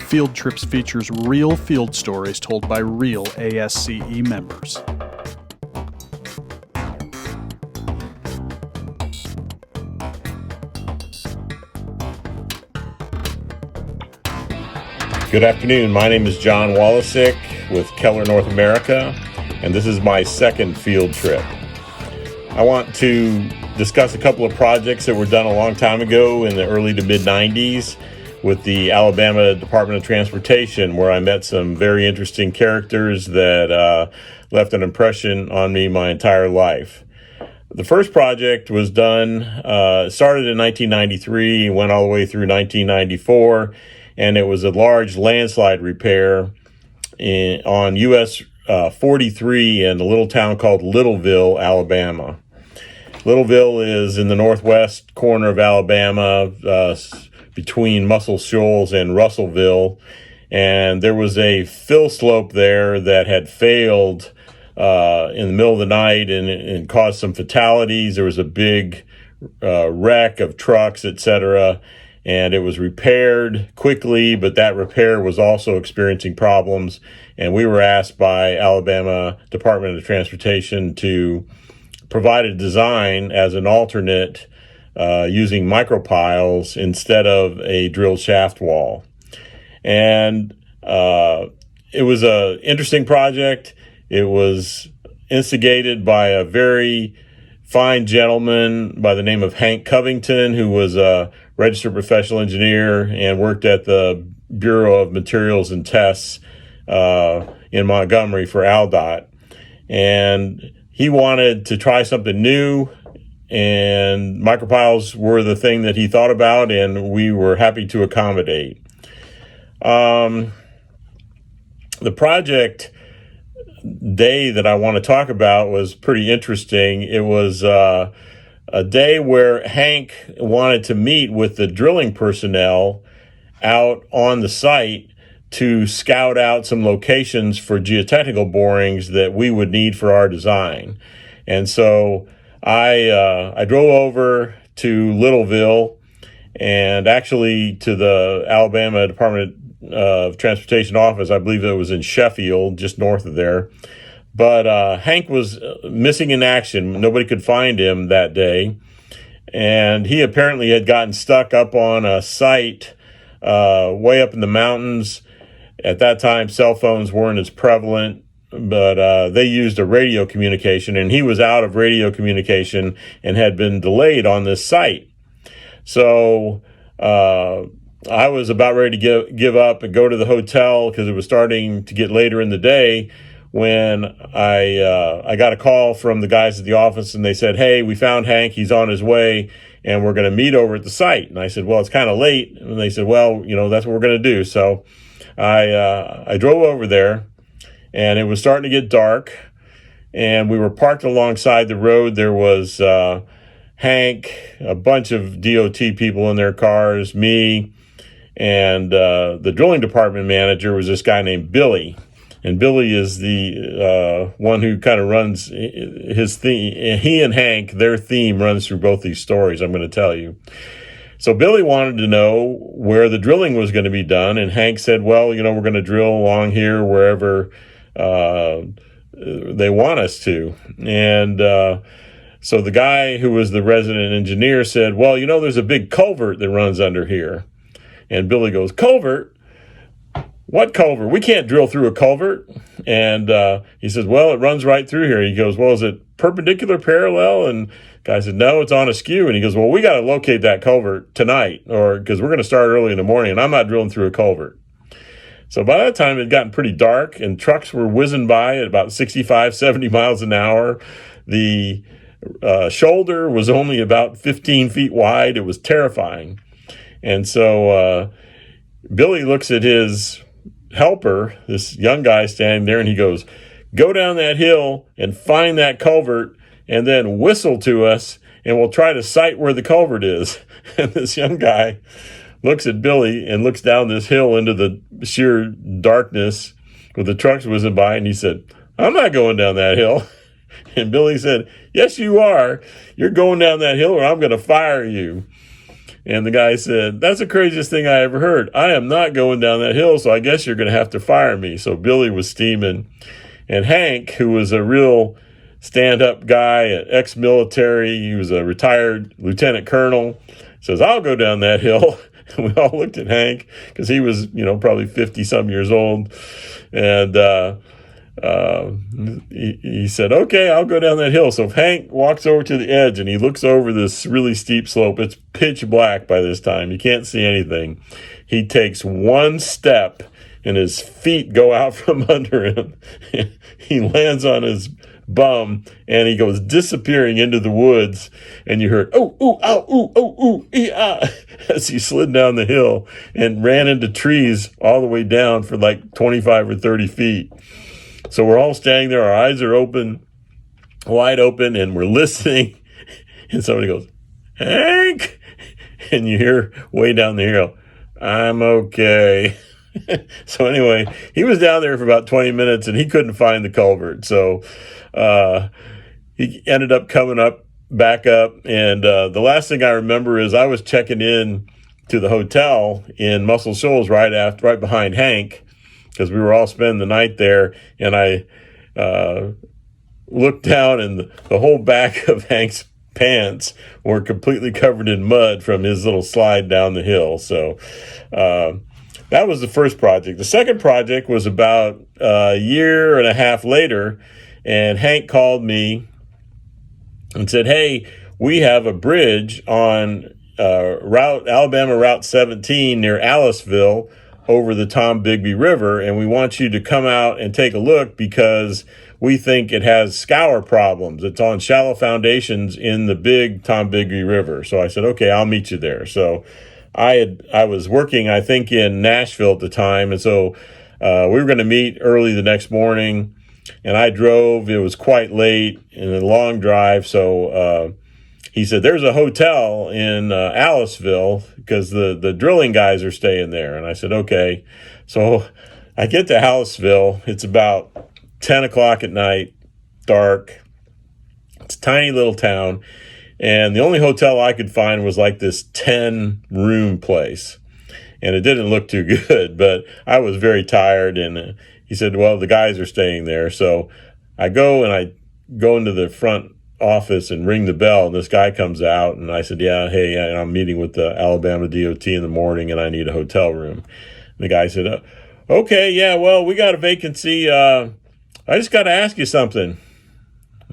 Field Trips features real field stories told by real ASCE members. Good afternoon. My name is John Wolosick with Keller North America, and this is my second field trip. I want to discuss a couple of projects that were done a long time ago in the early to mid-90s with the Alabama Department of Transportation, where I met some very interesting characters that left an impression on me my entire life. The first project was done, started in 1993, went all the way through 1994, and it was a large landslide repair on US 43 in a little town called Littleville, Alabama. Littleville is in the northwest corner of Alabama, between Muscle Shoals and Russellville, and there was a fill slope there that had failed in the middle of the night and caused some fatalities. There was a big wreck of trucks, etc., and it was repaired quickly, but that repair was also experiencing problems. And we were asked by Alabama Department of Transportation to provide a design as an alternate using micropiles instead of a drilled shaft wall. And it was an interesting project. It was instigated by a very fine gentleman by the name of Hank Covington, who was a registered professional engineer and worked at the Bureau of Materials and Tests in Montgomery for ALDOT. And he wanted to try something new, and micropiles were the thing that he thought about, and we were happy to accommodate. The project day that I want to talk about was pretty interesting. It was a day where Hank wanted to meet with the drilling personnel out on the site to scout out some locations for geotechnical borings that we would need for our design. And so I drove over to Littleville and actually to the Alabama Department of Transportation office. I believe it was in Sheffield, just north of there. But Hank was missing in action. Nobody could find him that day. And he apparently had gotten stuck up on a site way up in the mountains. At that time, cell phones weren't as prevalent, but they used a radio communication, and he was out of radio communication and had been delayed on this site. So I was about ready to give up and go to the hotel because it was starting to get later in the day when I got a call from the guys at the office, and they said, "Hey, we found Hank. He's on his way, and we're going to meet over at the site." And I said, "Well, it's kind of late." And they said, "Well, that's what we're going to do." So I drove over there, and it was starting to get dark, and we were parked alongside the road. There was Hank, a bunch of DOT people in their cars, me, and the drilling department manager was this guy named Billy. And Billy is the one who kind of runs his theme. He and Hank, their theme runs through both these stories I'm going to tell you. So Billy wanted to know where the drilling was going to be done. And Hank said, "Well, we're going to drill along here wherever they want us to." And so the guy who was the resident engineer said, "Well, there's a big culvert that runs under here." And Billy goes, "Culvert? What culvert? We can't drill through a culvert." And he says, "Well, it runs right through here." He goes, "Well, is it perpendicular, parallel?" And the guy said, "No, it's on askew." And he goes, "Well, we got to locate that culvert tonight, or because we're going to start early in the morning, and I'm not drilling through a culvert." So by that time, it had gotten pretty dark, and trucks were whizzing by at about 65, 70 miles an hour. The shoulder was only about 15 feet wide. It was terrifying. And so Billy looks at his helper, this young guy standing there, and he goes, "Go down that hill and find that culvert and then whistle to us, and we'll try to sight where the culvert is." And this young guy looks at Billy and looks down this hill into the sheer darkness with the trucks whizzing by, and he said, "I'm not going down that hill." And Billy said, "Yes, you are. You're going down that hill or I'm going to fire you." And the guy said, "That's the craziest thing I ever heard. I am not going down that hill, so I guess you're going to have to fire me." So Billy was steaming. And Hank, who was a real stand-up guy, ex-military, he was a retired lieutenant colonel, says, "I'll go down that hill." And we all looked at Hank because he was, probably 50-some years old. And he said, "Okay, I'll go down that hill." So Hank walks over to the edge and he looks over this really steep slope. It's pitch black by this time. You can't see anything. He takes one step and his feet go out from under him. He lands on his bum and he goes disappearing into the woods. And you heard, "Oh, ooh, ow, ooh, oh, ooh, ee, ah," as he slid down the hill and ran into trees all the way down for like 25 or 30 feet. So we're all standing there, our eyes are open, wide open, and we're listening. And somebody goes, "Hank!" And you hear way down the hill, "I'm okay." So anyway, he was down there for about 20 minutes and he couldn't find the culvert. So he ended up coming back up. And the last thing I remember is I was checking in to the hotel in Muscle Shoals right behind Hank, because we were all spending the night there. And I looked down and the whole back of Hank's pants were completely covered in mud from his little slide down the hill. So that was the first project. The second project was about a year and a half later, and Hank called me and said, "Hey, we have a bridge on Alabama Route 17 near Aliceville over the Tom Bigby River, and we want you to come out and take a look because we think it has scour problems. It's on shallow foundations in the big Tom Bigby River." So I said, "Okay, I'll meet you there." So I was working, I think, in Nashville at the time, and so we were going to meet early the next morning, and I drove. It was quite late and a long drive, so he said, "There's a hotel in Aliceville because the drilling guys are staying there." And I said, "Okay." So I get to Aliceville. It's about 10 o'clock at night, dark. It's a tiny little town. And the only hotel I could find was like this 10-room place. And it didn't look too good, but I was very tired. And he said, "Well, the guys are staying there." So I go into the front office and ring the bell. And this guy comes out. And I said, "Yeah, hey, I'm meeting with the Alabama DOT in the morning and I need a hotel room." And the guy said, "Okay, yeah, well, we got a vacancy. I just got to ask you something."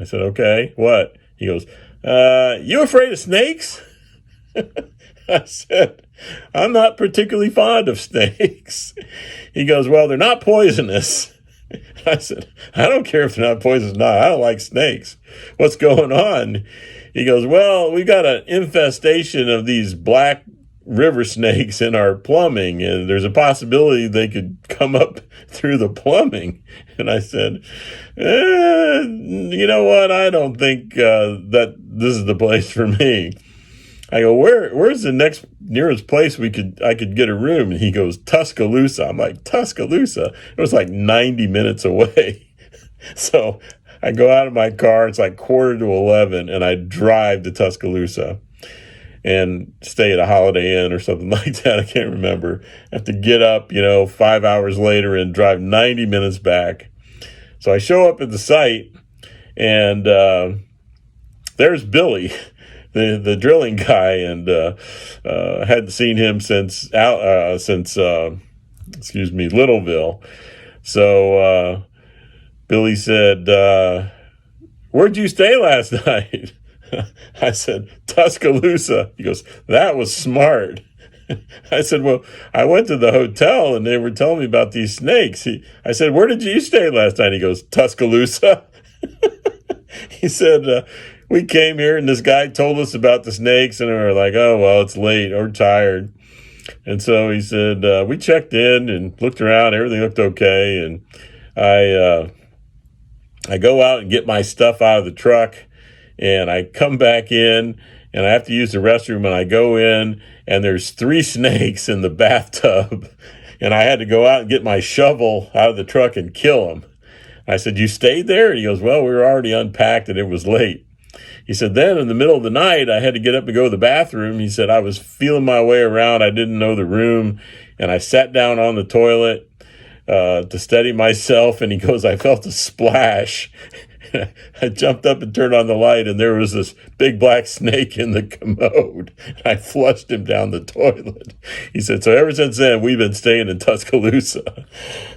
I said, "Okay, what?" He goes, "You afraid of snakes?" I said, "I'm not particularly fond of snakes." He goes, "Well, they're not poisonous." I said, "I don't care if they're not poisonous or not. I don't like snakes. What's going on?" He goes, "Well, we've got an infestation of these black river snakes in our plumbing, and there's a possibility they could come up through the plumbing." And I said, "You know what? I don't think that this is the place for me." I go, "Where's the nearest place I could get a room?" And he goes, "Tuscaloosa." I'm like, "Tuscaloosa?" It was like 90 minutes away. So I go out of my car. It's like 10:45, and I drive to Tuscaloosa and stay at a Holiday Inn or something like that. I can't remember. I have to get up, 5 hours later and drive 90 minutes back. So I show up at the site, and there's Billy, the drilling guy, and hadn't seen him since Littleville. So Billy said, "Where'd you stay last night?" I said, "Tuscaloosa." He goes, "That was smart." I said, "Well, I went to the hotel and they were telling me about these snakes." I said, "Where did you stay last night?" He goes, "Tuscaloosa." He said, "We came here and this guy told us about the snakes and we were like, oh, well, it's late. We're tired." And so he said, "We checked in and looked around. Everything looked okay." And I go out and get my stuff out of the truck. And I come back in, and I have to use the restroom, and I go in, and there's 3 snakes in the bathtub. And I had to go out and get my shovel out of the truck and kill them. I said, "You stayed there?" And he goes, "Well, we were already unpacked, and it was late." He said, then in the middle of the night, I had to get up and go to the bathroom. He said, I was feeling my way around. I didn't know the room. And I sat down on the toilet to steady myself. And he goes, I felt a splash. I jumped up and turned on the light, and there was this big black snake in the commode. I flushed him down the toilet. He said, so ever since then, we've been staying in Tuscaloosa.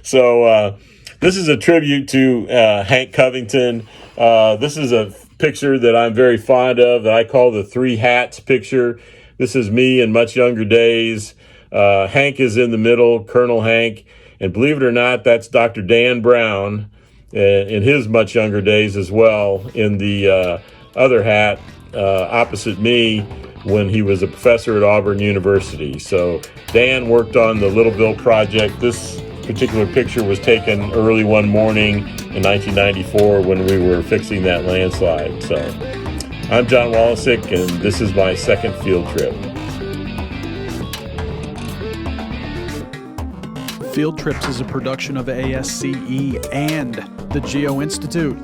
So this is a tribute to Hank Covington. This is a picture that I'm very fond of that I call the three hats picture. This is me in much younger days. Hank is in the middle, Colonel Hank. And believe it or not, that's Dr. Dan Brown in his much younger days as well, in the other hat opposite me when he was a professor at Auburn University. So Dan worked on the Littleville project. This particular picture was taken early one morning in 1994 when we were fixing that landslide. So I'm John Wolosick, and this is my second field trip. Field Trips is a production of ASCE and the Geo-Institute.